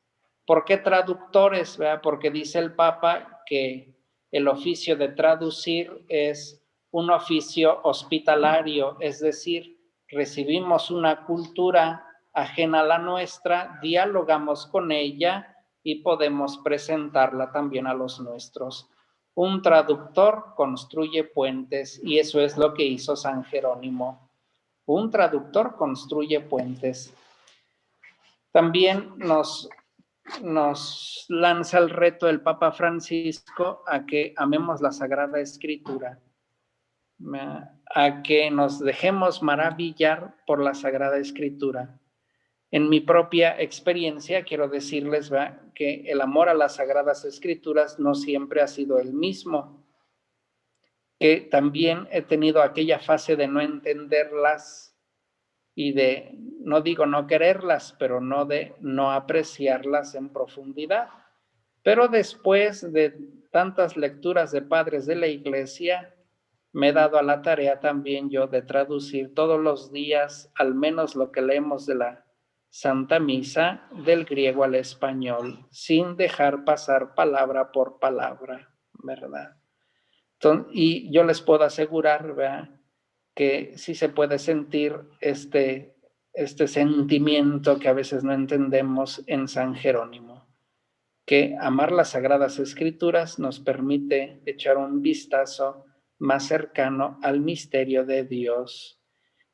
¿Por qué traductores? Porque dice el Papa que el oficio de traducir es un oficio hospitalario, es decir, recibimos una cultura ajena a la nuestra, dialogamos con ella y podemos presentarla también a los nuestros. Un traductor construye puentes y eso es lo que hizo San Jerónimo. Un traductor construye puentes. También nos lanza el reto el Papa Francisco a que amemos la Sagrada Escritura, a que nos dejemos maravillar por la Sagrada Escritura. En mi propia experiencia quiero decirles que el amor a las Sagradas Escrituras no siempre ha sido el mismo, que también he tenido aquella fase de no entenderlas y de, no digo no quererlas, pero no de no apreciarlas en profundidad. Pero después de tantas lecturas de padres de la Iglesia, me he dado a la tarea también yo de traducir todos los días al menos lo que leemos de la Santa Misa del griego al español, sin dejar pasar palabra por palabra, ¿verdad? Entonces, y yo les puedo asegurar, ¿verdad?, que sí se puede sentir este sentimiento que a veces no entendemos en San Jerónimo, que amar las Sagradas Escrituras nos permite echar un vistazo más cercano al misterio de Dios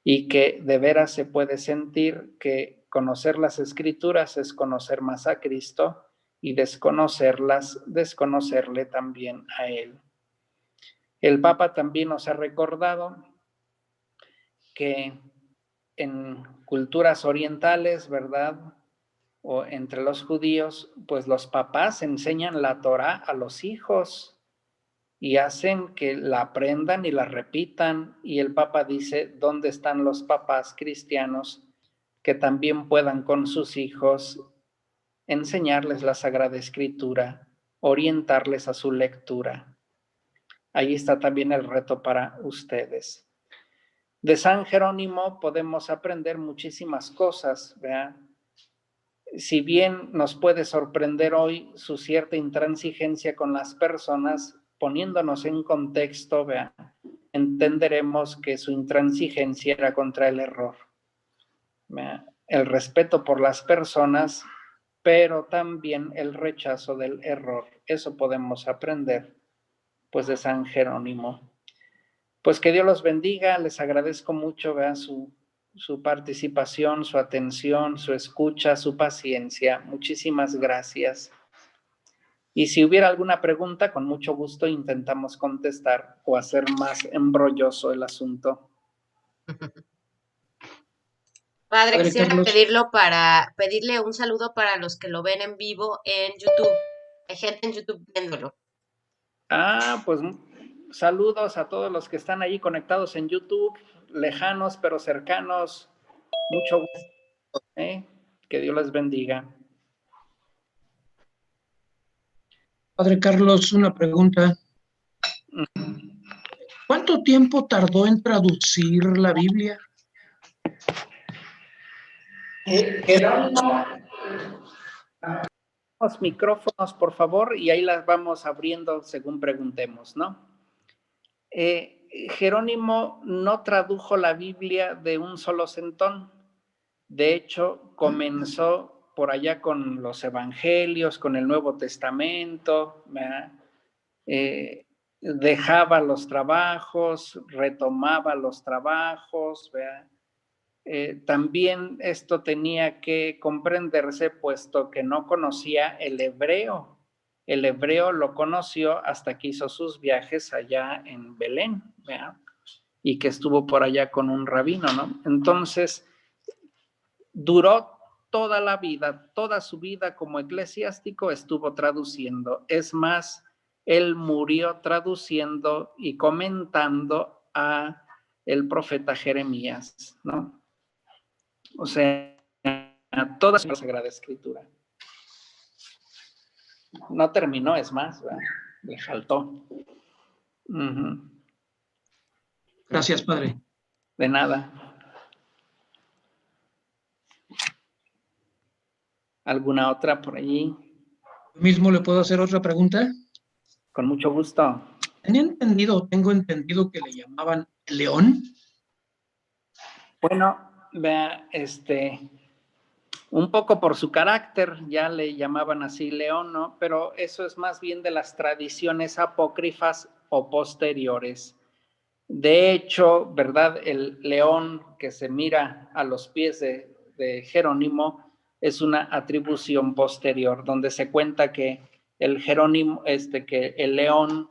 y que de veras se puede sentir que conocer las Escrituras es conocer más a Cristo y desconocerlas, desconocerle también a Él. El Papa también nos ha recordado que en culturas orientales, ¿verdad?, o entre los judíos, pues los papás enseñan la Torá a los hijos y hacen que la aprendan y la repitan. Y el Papa dice, ¿dónde están los papás cristianos que también puedan con sus hijos enseñarles la Sagrada Escritura, orientarles a su lectura? Ahí está también el reto para ustedes. De San Jerónimo podemos aprender muchísimas cosas, ¿verdad? Si bien nos puede sorprender hoy su cierta intransigencia con las personas, poniéndonos en contexto, ¿verdad?, entenderemos que su intransigencia era contra el error, ¿verdad?, el respeto por las personas, pero también el rechazo del error. Eso podemos aprender, pues, de San Jerónimo. Pues que Dios los bendiga, les agradezco mucho, ¿verdad?, su su participación, su atención, su escucha, su paciencia. Muchísimas gracias. Y si hubiera alguna pregunta, con mucho gusto intentamos contestar o hacer más embrolloso el asunto. Padre, Padre quisiera Carlos. pedirle un saludo para los que lo ven en vivo en YouTube. Hay gente en YouTube viéndolo. Pues saludos a todos los que están ahí conectados en YouTube, lejanos pero cercanos. Mucho gusto, ¿eh? Que Dios les bendiga. Padre Carlos, una pregunta. ¿Cuánto tiempo tardó en traducir la Biblia? Los micrófonos, por favor, y ahí las vamos abriendo según preguntemos, ¿no? Jerónimo no tradujo la Biblia de un solo centón. De hecho, comenzó por allá con los evangelios, con el Nuevo Testamento, dejaba los trabajos, retomaba los trabajos, ¿verdad? También esto tenía que comprenderse puesto que no conocía el hebreo. El hebreo lo conoció hasta que hizo sus viajes allá en Belén, ¿verdad? Y que estuvo por allá con un rabino, ¿no? Entonces, duró toda la vida, toda su vida como eclesiástico estuvo traduciendo. Es más, él murió traduciendo y comentando a el profeta Jeremías, ¿no? O sea, toda la Sagrada Escritura. No terminó, es más, ¿verdad? Le faltó. Gracias, Padre. De nada. ¿Alguna otra por allí? ¿Mismo le puedo hacer otra pregunta? Con mucho gusto. Tengo entendido que le llamaban León. Bueno, vea, un poco por su carácter, ya le llamaban así León, ¿no? Pero eso es más bien de las tradiciones apócrifas o posteriores. De hecho, ¿verdad? El león que se mira a los pies de Jerónimo es una atribución posterior, donde se cuenta que el Jerónimo, que el león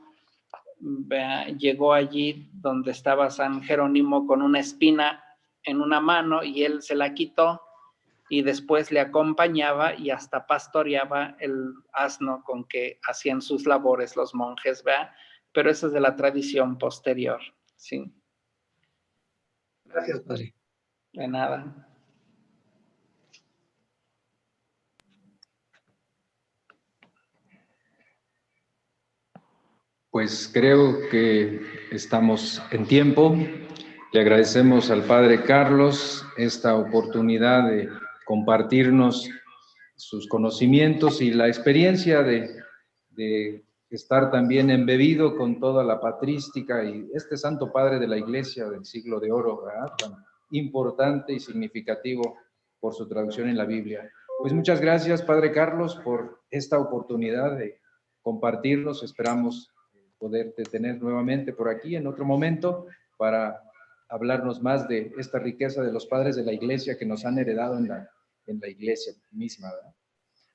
llegó allí donde estaba San Jerónimo con una espina en una mano y él se la quitó y después le acompañaba y hasta pastoreaba el asno con que hacían sus labores los monjes, ¿verdad? Pero eso es de la tradición posterior, ¿sí? Gracias, Padre. De nada. Pues creo que estamos en tiempo. Le agradecemos al Padre Carlos esta oportunidad de compartirnos sus conocimientos y la experiencia de estar también embebido con toda la patrística y este Santo Padre de la Iglesia del siglo de oro, ¿verdad? Tan importante y significativo por su traducción en la Biblia. Pues muchas gracias, Padre Carlos, por esta oportunidad de compartirnos. Esperamos poderte tener nuevamente por aquí en otro momento para hablarnos más de esta riqueza de los padres de la Iglesia que nos han heredado en la Iglesia misma, ¿verdad?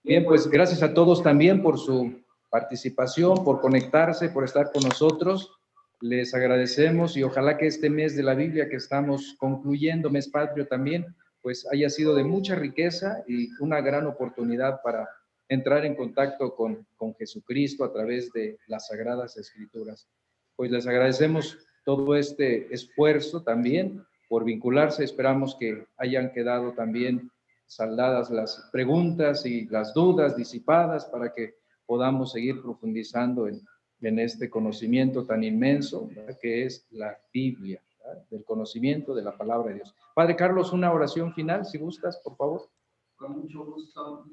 Bien, pues gracias a todos también por su participación, por conectarse, por estar con nosotros. Les agradecemos y ojalá que este mes de la Biblia que estamos concluyendo, mes patrio también, pues haya sido de mucha riqueza y una gran oportunidad para entrar en contacto con Jesucristo a través de las Sagradas Escrituras. Pues les agradecemos todo este esfuerzo también por vincularse. Esperamos que hayan quedado también saldadas las preguntas y las dudas disipadas para que podamos seguir profundizando en este conocimiento tan inmenso, ¿verdad?, que es la Biblia, ¿verdad?, del conocimiento de la palabra de Dios. Padre Carlos, una oración final, si gustas, por favor. Con mucho gusto.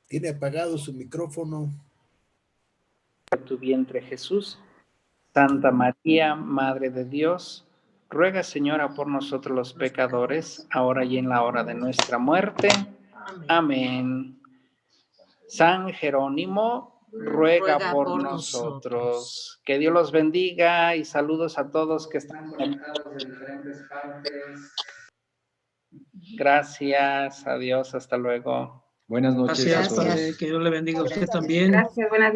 Tiene apagado su micrófono. Tu vientre, Jesús. Santa María, Madre de Dios, ruega, Señora, por nosotros los pecadores, ahora y en la hora de nuestra muerte. Amén. San Jerónimo, ruega Ruega por por nosotros. Que Dios los bendiga y saludos a todos que están conectados de diferentes partes. Gracias, adiós, hasta luego. Buenas noches a Gracias, todos. padre. Que Dios le bendiga a usted también. Gracias, buenas